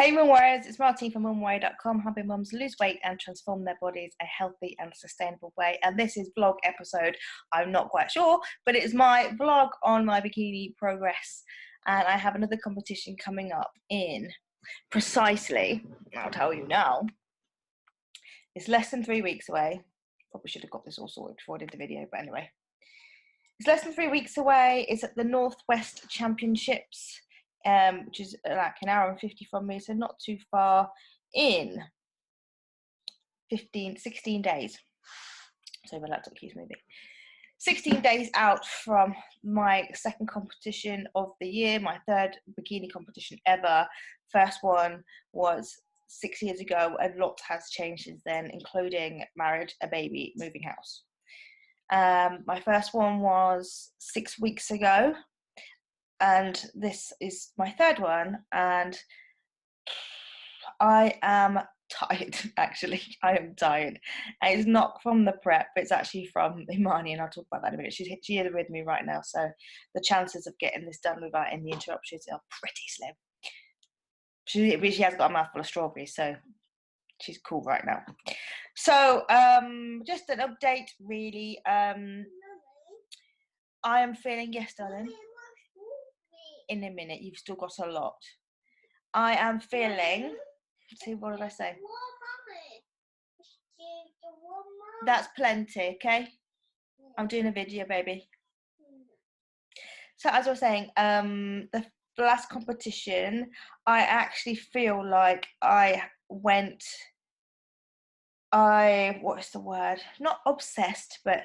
Hey Mum Warriors, it's Martine from mumwarrior.com, helping mums lose weight and transform their bodies a healthy and sustainable way. And this is vlog episode, I'm not quite sure, but it's my vlog on my bikini progress. And I have another competition coming up in precisely, I'll tell you now, it's less than 3 weeks away. Probably should have got this all sorted before I did the video, but anyway. It's less than 3 weeks away. It's at the Northwest Championships, which is like an hour and 50 from me, so not too far, in 16 days. So my laptop keeps moving. 16 days out from my second competition of the year, my third bikini competition ever. First one was 6 years ago. A lot has changed since then, including marriage, a baby, moving house. My first one was 6 weeks ago, and this is my third one, and I am tired. Actually, I am tired, and it's not from the prep, it's actually from Imani, and I'll talk about that in a minute. She is with me right now, so the chances of getting this done without any interruptions are pretty slim. She has got a mouthful of strawberries, so she's cool right now. So just an update really. I am feeling, yes darling, in a minute, you've still got a lot. I am feeling, see, what did I say? That's plenty, okay? I'm doing a video, baby. So as I was saying, the last competition, I actually feel like what's the word? Not obsessed, but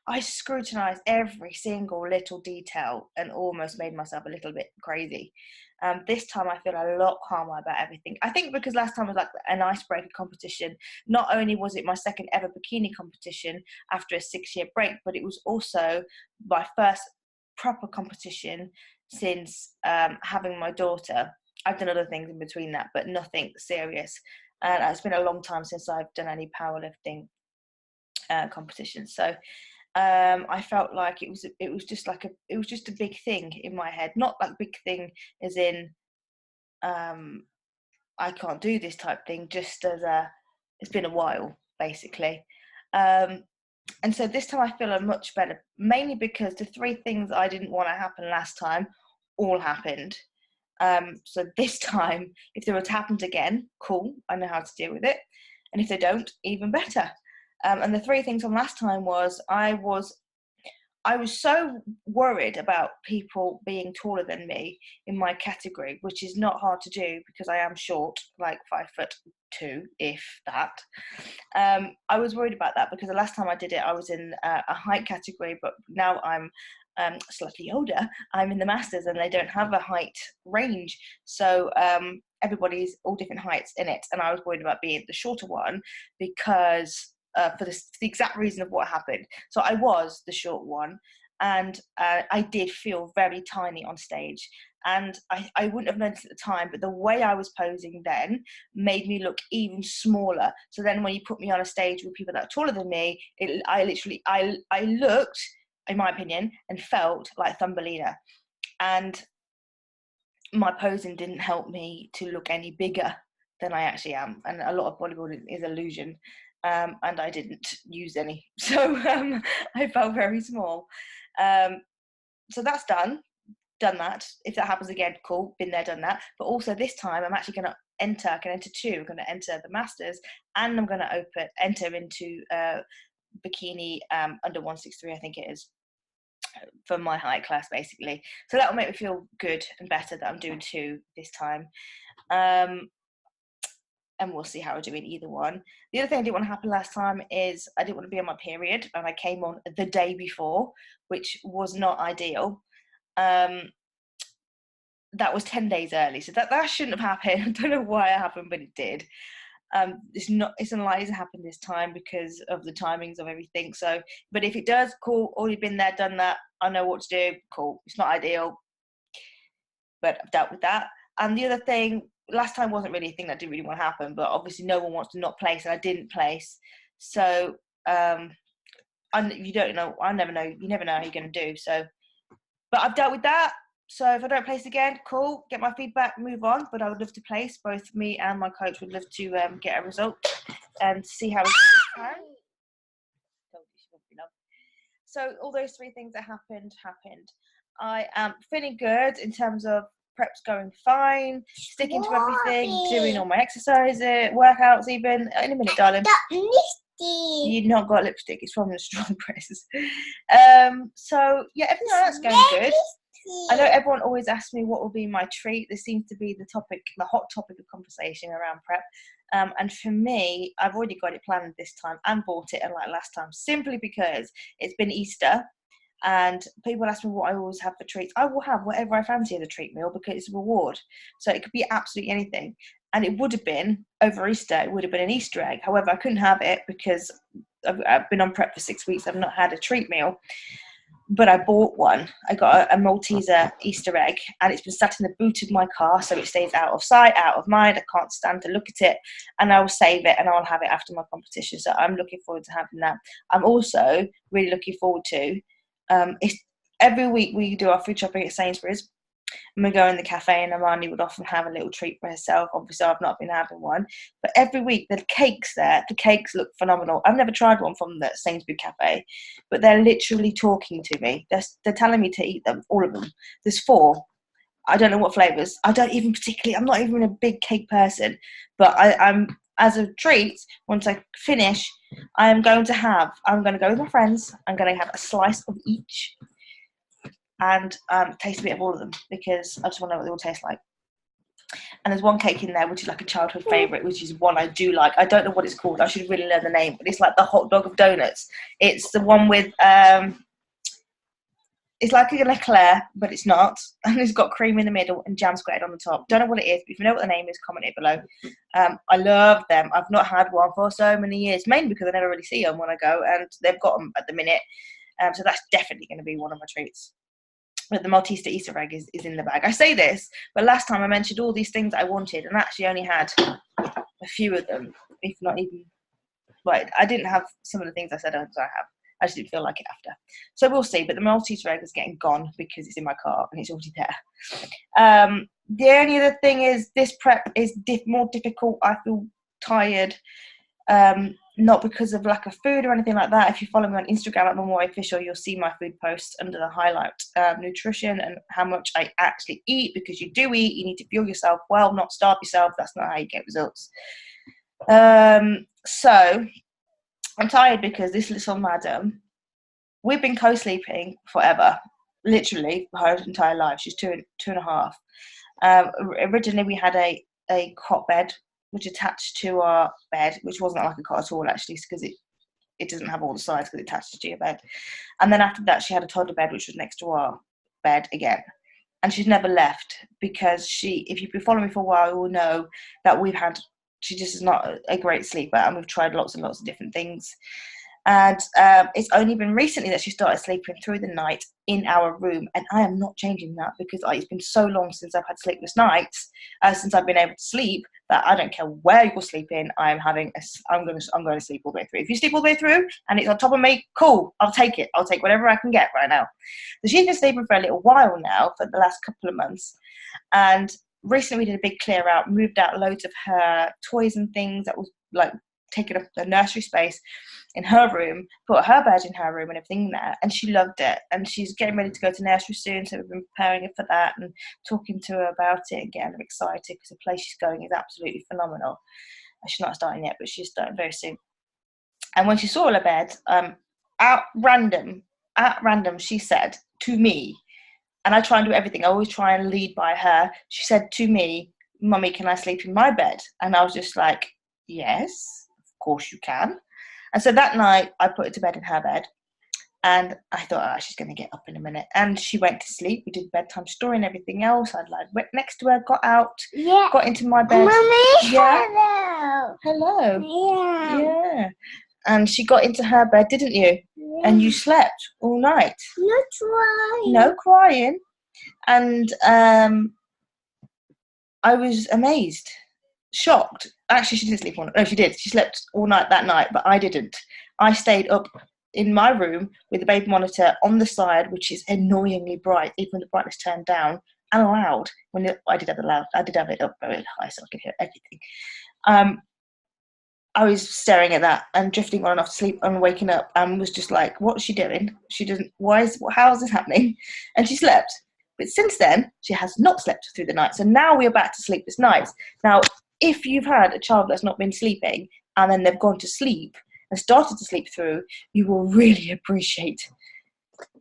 I scrutinised every single little detail and almost made myself a little bit crazy. This time I feel a lot calmer about everything. I think because last time was like an icebreaker competition. Not only was it my second ever bikini competition after a 6-year break, but it was also my first proper competition since having my daughter. I've done other things in between that, but nothing serious. And it's been a long time since I've done any powerlifting competitions. So I felt like it was just a big thing in my head. Not like big thing as in I can't do this type thing, just as it's been a while basically. And so this time I feel much better, mainly because the 3 things I didn't want to happen last time all happened. So this time, if they were to happen again, cool, I know how to deal with it. And if they don't, even better. And the 3 things from last time was I was so worried about people being taller than me in my category, which is not hard to do because I am short, like 5'2", if that. I was worried about that because the last time I did it, I was in a height category, but now I'm slightly older. I'm in the masters and they don't have a height range. So everybody's all different heights in it. And I was worried about being the shorter one because for the exact reason of what happened. So I was the short one, and I did feel very tiny on stage. And I wouldn't have noticed at the time, but the way I was posing then made me look even smaller. So then when you put me on a stage with people that are taller than me, I looked, in my opinion, and felt like Thumbelina. And my posing didn't help me to look any bigger than I actually am. And a lot of bodybuilding is illusion. And I didn't use any. So I felt very small. So that's done that. If that happens again, cool, been there, done that. But also this time I'm actually going to enter, I can enter 2, I'm going to enter the Masters, and I'm going to enter into bikini under 163, I think it is, for my height class basically. So that will make me feel good and better that I'm doing 2 this time. And we'll see how I do in either one. The other thing I didn't want to happen last time is I didn't want to be on my period, and I came on the day before, which was not ideal. That was 10 days early, so that shouldn't have happened. I don't know why it happened, but it did. It's unlikely to happen this time because of the timings of everything. So, but if it does, cool, already been there, done that. I know what to do. Cool. It's not ideal, but I've dealt with that. And the other thing, last time wasn't really a thing that didn't really want to happen, but obviously no one wants to not place, and I didn't place. So you don't know. I never know. You never know how you're going to do. So, but I've dealt with that. So if I don't place again, cool, get my feedback, move on. But I would love to place. Both me and my coach would love to get a result and see how it goes this time. So all those 3 things that happened. I am feeling good in terms of prep's going fine, sticking to everything, doing all my exercises, workouts even. In a minute, darling. You've not got lipstick, it's from the strong presses. So yeah, everything like that's going good. I know everyone always asks me what will be my treat. This seems to be the hot topic of conversation around prep. And for me, I've already got it planned this time and bought it, unlike last time, simply because it's been Easter and people ask me what I always have for treats. I will have whatever I fancy as a treat meal because it's a reward. So it could be absolutely anything. And it would have been, over Easter, it would have been an Easter egg. However, I couldn't have it because I've been on prep for 6 weeks. I've not had a treat meal. But I bought one. I got a Malteser Easter egg, and it's been sat in the boot of my car, so it stays out of sight, out of mind. I can't stand to look at it, and I will save it, and I'll have it after my competition. So I'm looking forward to having that. I'm also really looking forward to, every week we do our food shopping at Sainsbury's, and we go in the cafe, and Amani would often have a little treat for herself. Obviously, I've not been having one, but every week the cakes look phenomenal. I've never tried one from the Sainsbury's cafe, but they're literally talking to me. They're telling me to eat them, all of them. There's 4. I don't know what flavours. I'm not even a big cake person, but I'm, as a treat, once I finish, I'm going to go with my friends. I'm going to have a slice of each and taste a bit of all of them because I just want to know what they all taste like. And there's one cake in there which is like a childhood favourite, which is one I do like. I don't know what it's called. I should really learn the name, but it's like the hot dog of donuts. It's the one with it's like an eclair, but it's not, and it's got cream in the middle and jam squared on the top. Don't know what it is, but if you know what the name is, comment it below. I love them. I've not had one for so many years, mainly because I never really see them when I go, and they've got them at the minute. So that's definitely going to be one of my treats. But the Malteser Easter egg is in the bag. I say this, but last time I mentioned all these things I wanted and actually only had a few of them, if not even, well, I didn't have some of the things I said I have. I just didn't feel like it after. So we'll see, but the Malteser egg is getting gone because it's in my car and it's already there. The only other thing is this prep is more difficult. I feel tired. Not because of lack of food or anything like that. If you follow me on Instagram at More Official, you'll see my food posts under the highlight nutrition and how much I actually eat, because you do eat. You need to fuel yourself well, not starve yourself. That's not how you get results. So I'm tired because this little madam, we've been co-sleeping forever, literally her entire life. She's two and a half. Originally we had a cot bed which attached to our bed, which wasn't like a cot at all actually, because it doesn't have all the sides because it attaches to your bed. And then after that she had a toddler bed which was next to our bed again. And she's never left because if you've been following me for a while, you will know that she just is not a great sleeper, and we've tried lots and lots of different things. And it's only been recently that she started sleeping through the night in our room, and I am not changing that because it's been so long since I've had sleepless nights, since I've been able to sleep, that I don't care where you're sleeping. I'm going to sleep all the way through. If you sleep all the way through and it's on top of me, cool, I'll take it. I'll take whatever I can get right now. So she's been sleeping for a little while now, for the last couple of months, and recently we did a big clear out, moved out loads of her toys and things that was like taking up the nursery space in her room, put her bed in her room and everything there, and she loved it. And she's getting ready to go to nursery soon, so we've been preparing her for that and talking to her about it and getting her excited because the place she's going is absolutely phenomenal. She's not starting yet, but she's starting very soon. And when she saw her bed, at random, she said to me, and I try and do everything, I always try and lead by her, she said to me, "Mummy, can I sleep in my bed?" And I was just like, yes, of course you can. And so that night I put her to bed in her bed, and I thought, she's going to get up in a minute. And she went to sleep. We did bedtime story and everything else. I'd went next to her, got out, got into my bed. Mummy, yeah. Hello. Yeah. And she got into her bed, didn't you? Yeah. And you slept all night. No crying. And I was amazed. Shocked. Actually, she didn't sleep all night. No, she did. She slept all night that night, but I didn't. I stayed up in my room with the baby monitor on the side, which is annoyingly bright, even with the brightness turned down, and loud. I did have it up very high so I could hear everything. I was staring at that and drifting on and off to sleep and waking up and was just like, what's she doing? How is this happening? And she slept. But since then, she has not slept through the night. So now we are back to sleepless nights. Now, if you've had a child that's not been sleeping and then they've gone to sleep and started to sleep through, you will really appreciate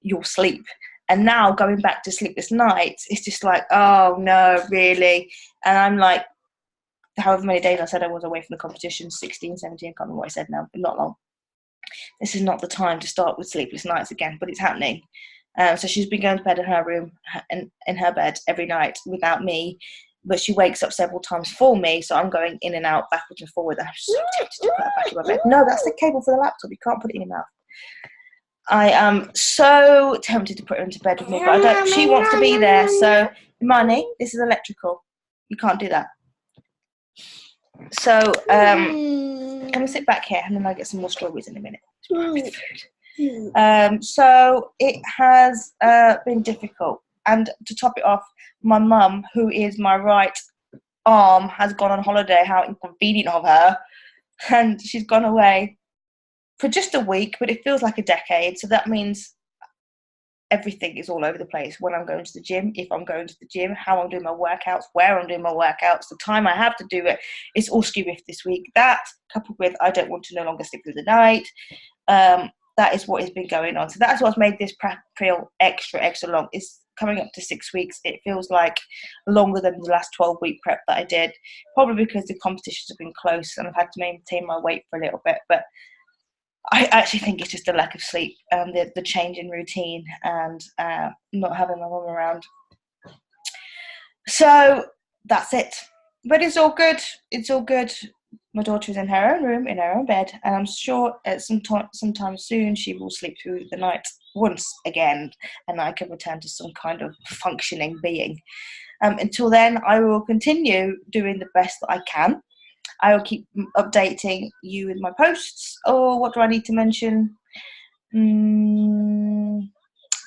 your sleep. And now going back to sleepless nights, it's just like, oh no, really? And I'm like, however many days I said I was away from the competition, 16, 17, I can't remember what I said now, but not long. This is not the time to start with sleepless nights again, but it's happening. So she's been going to bed in her room, in her bed every night without me, but she wakes up several times for me, so I'm going in and out, backwards and forward, and I'm so tempted to put her back in my bed. No, that's the cable for the laptop, you can't put it in your mouth. I am so tempted to put her into bed with me, but she wants to be there, so Imani, this is electrical. You can't do that. So, I'm going to sit back here and then I'll get some more strawberries in a minute. So it has been difficult. And to top it off, my mum, who is my right arm, has gone on holiday. How inconvenient of her. And she's gone away for just a week, but it feels like a decade. So that means everything is all over the place. When I'm going to the gym, if I'm going to the gym, how I'm doing my workouts, where I'm doing my workouts, the time I have to do it. It's all skewed this week. That, coupled with I don't want to no longer sleep through the night, that is what has been going on. So that's what's made this prep feel extra long. It's coming up to 6 weeks. It feels like longer than the last 12-week prep that I did, probably because the competitions have been close and I've had to maintain my weight for a little bit. But I actually think it's just a lack of sleep, the change in routine and not having my mum around. So that's it. But it's all good. It's all good. My daughter is in her own room, in her own bed, and I'm sure at sometime soon she will sleep through the night once again and I can return to some kind of functioning being. Until then, I will continue doing the best that I can. I will keep updating you with my posts. Or what do I need to mention? 2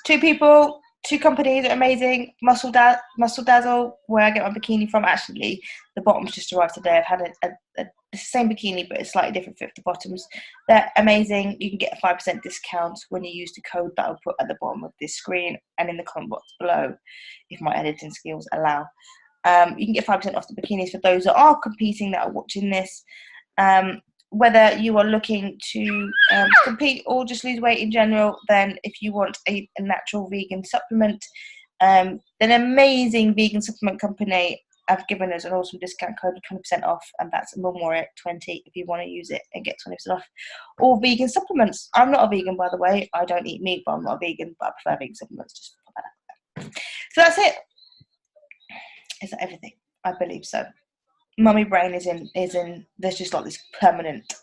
people, 2 companies are amazing. Muscle Dazzle, where I get my bikini from. Actually, the bottoms just arrived today. I've had the same bikini, but it's slightly different fit for the bottoms. They're amazing. You can get a 5% discount when you use the code that I'll put at the bottom of this screen and in the comment box below, if my editing skills allow. You can get 5% off the bikinis for those that are competing, that are watching this. Whether you are looking to compete or just lose weight in general, then if you want a natural vegan supplement, an amazing vegan supplement company have given us an awesome discount code of 20% off, and that's Memoria20 if you want to use it and get 20% off all vegan supplements. I'm not a vegan, by the way. I don't eat meat, but I'm not a vegan, but I prefer vegan supplements. Just for that. So that's it. Is that everything? I believe so. Mummy brain is in there's just like this permanent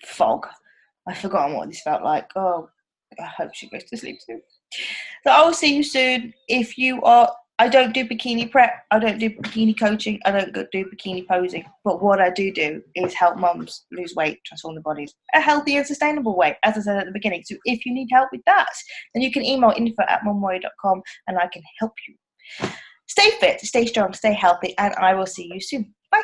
fog. I've forgotten what this felt like. Oh, I hope she goes to sleep soon. So I will see you soon. If you are, I don't do bikini prep, I don't do bikini coaching, I don't do bikini posing, but what I do is help mums lose weight, transform their bodies a healthy and sustainable way, as I said at the beginning. So if you need help with that, then you can email info@mumwarrior.com and I can help you. Stay fit, stay strong, stay healthy, and I will see you soon. Bye.